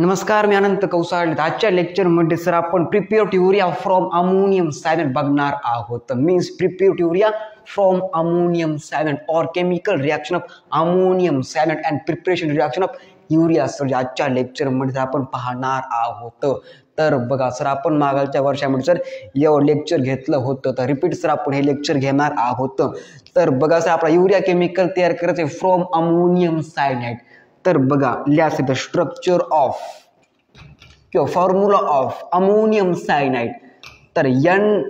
नमस्कार, मी अनंत कौसाळ. आजच्या लेक्चरमध्ये सर आपण prepared urea from ammonium cyanate बघणार आहोत. Means prepared urea from ammonium cyanate और chemical reaction of ammonium cyanate and preparation reaction of urea. Sir आजच्या लेक्चरमध्ये आपण पाहणार आहोत. तर बघा सर, आपण मागच्या वर्षामध्ये सर एवढं लेक्चर घेतलं होतं, तर रिपीट सर आपण हे लेक्चर घेणार आहोत. तर बघा सर, आपला युरिया केमिकल तयार करायचं आहे फ्रॉम अमोनियम सायनेट. तर बघा लिहायचं द स्ट्रक्चर ऑफ किंवा फॉर्म्युला ऑफ अमोनियम सायनाइड. तर एन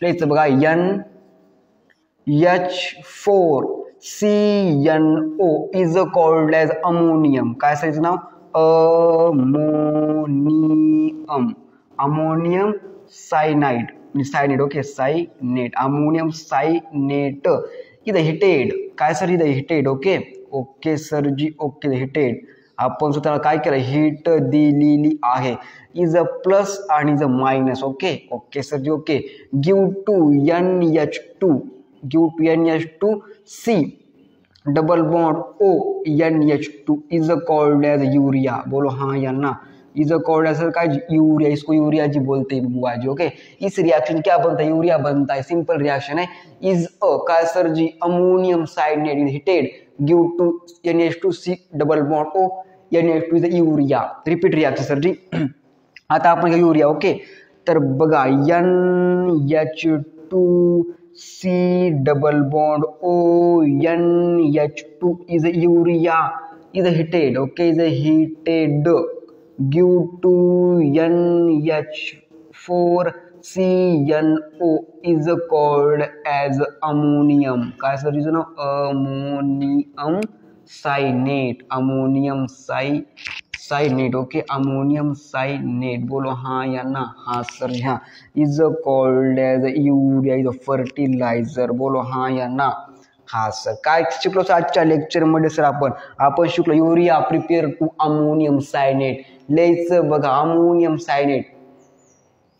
लिहायचं बघा, NH4CnO is called as ammonium. काय सांगायचं नाव? Ammonium cyanide. Cyanate, okay, cyanate, ammonium cyanate is heated. काय सर? Is heated. Okay okay sir जी, ओके हिटेड. आपण स्वतःला काय केलं? हिट दिलेली आहे. इज अ प्लस आणि is a minus. Okay okay sir जी, okay. Give to NH2 C double bond O NH2 is called as urea. बोलो हाँ या ना? इज कॉल्ड एज काय? यूरिया. इसको यूरिया जी बोलते हैं बुआ जी. ओके, इस रिएक्शन क्या बनता है? यूरिया बनता है. सिंपल रिएक्शन है. इज अ काय सर जी? Ammonium cyanate is heated. Give to NH2C double bond O NH2 is urea. Repeat reaction sir जी. आता आपण यूरिया. ओके, तर बघा NH2C double bond O NH2 is urea is heated. Okay, is heated. Give to NH4CnO is called as ammonium. काय सर? Is नाव ammonium cyanate. Ammonium cyanate. Okay, ammonium cyanate. बोलो हाँ या ना? हाँ सर, हाँ. Is called as urea is fertiliser. बोलो हाँ या ना? हाँ सर. काय शिकलो सर आजच्या लेक्चरमध्ये? सर आपण शिकलो urea prepare to ammonium cyanate. लिहायचं बघा, ammonium cyanate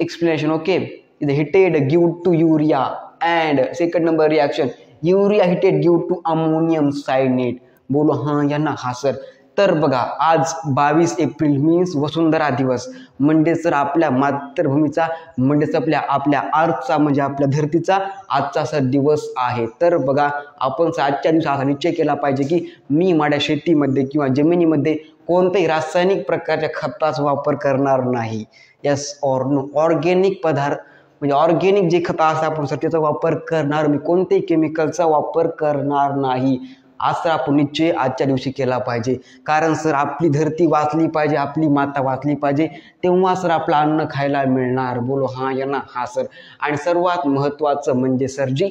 explanation. Okay, is heated give to urea and second number reaction urea heated give to ammonium cyanate. बोलो हाँ या ना? हाँ सर. तर बघा, आज 22 एप्रिल मीन्स वसुंधरा दिवस. म्हणजे सर आपल्या मातृभूमीचा, म्हणजेच आपल्या अर्थचा, म्हणजे आपल्या धरतीचा आजचा सर दिवस आहे. तर बघा, आपण आजच्या दिवसात असा निश्चय केला पाहिजे की मी माझ्या शेतीमध्ये किंवा जमिनीमध्ये कोणत्याही रासायनिक प्रकारच्या खताचा वापर करणार नाही. Yes or no? ऑर्गेनिक पदार्थ म्हणजे ऑर्गेनिक जे खतं असतात आपण सर त्याचा वापर करणार. मी कोणत्याही केमिकलचा वापर करणार नाही. आज तर आपण निश्चय आजच्या दिवशी केला पाहिजे. कारण सर आपली धरती वाचली पाहिजे, आपली माता वाचली पाहिजे, तेव्हा सर आपलं अन्न खायला मिळणार. बोलो हाँ या ना? हाँ सर. आणि सर्वात महत्त्वाचं म्हणजे सर जी,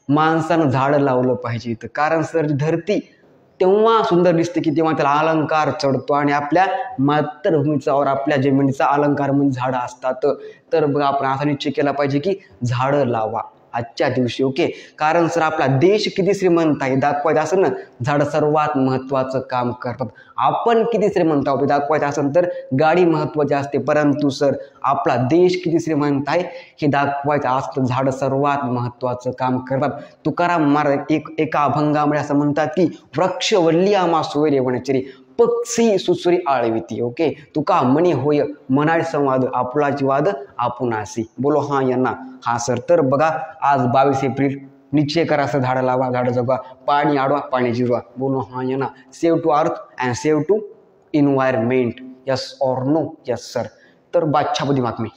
माणसानं झाडं लावलं पाहिजे. तर कारण सर धरती तेव्हा सुंदर दिसते की तेव्हा त्याला अलंकार चढतो. आणि आपल्या मातृभूमीचा और आपल्या जमिनीचा अलंकार म्हणजे झाडं असतात. तर बघा, आपण असा निश्चय केला पाहिजे की झाडं लावा आजच्या दिवशी. ओके, कारण सर आपला देश किती श्रीमंत आहे दाखवायचं असेल ना, झाडं सर्वात महत्त्वाचं काम करतात. आपण किती श्रीमंत आहोत दाखवायचं असेल तर गाडी महत्त्वाची असते, परंतु सर आपला देश किती श्रीमंत आहे हे दाखवायचं असतं झाडं सर्वात महत्त्वाचं काम करतात. तुकाराम महाराज एका अभंगामध्ये असं म्हणतात की वृक्षवल्ली आम्हा सोयरे वनचरी, पक्षी सुसरी आळविती. ओके, तुका म्हणे होय म्हणाय संवाद, आपुलाची वाद आपुनासी. बोलो हाँ या ना? हाँ सर. तर बघा, आज 22 एप्रिल. निश्चय करा सर, झाडं लावा, झाडं जगवा, पाणी आडवा, पाणी जिरवा. बोलो हाँ या ना? Save to earth and save to environment. Yes or no? Yes sir. तर बादशाह बुद्धी मातमी.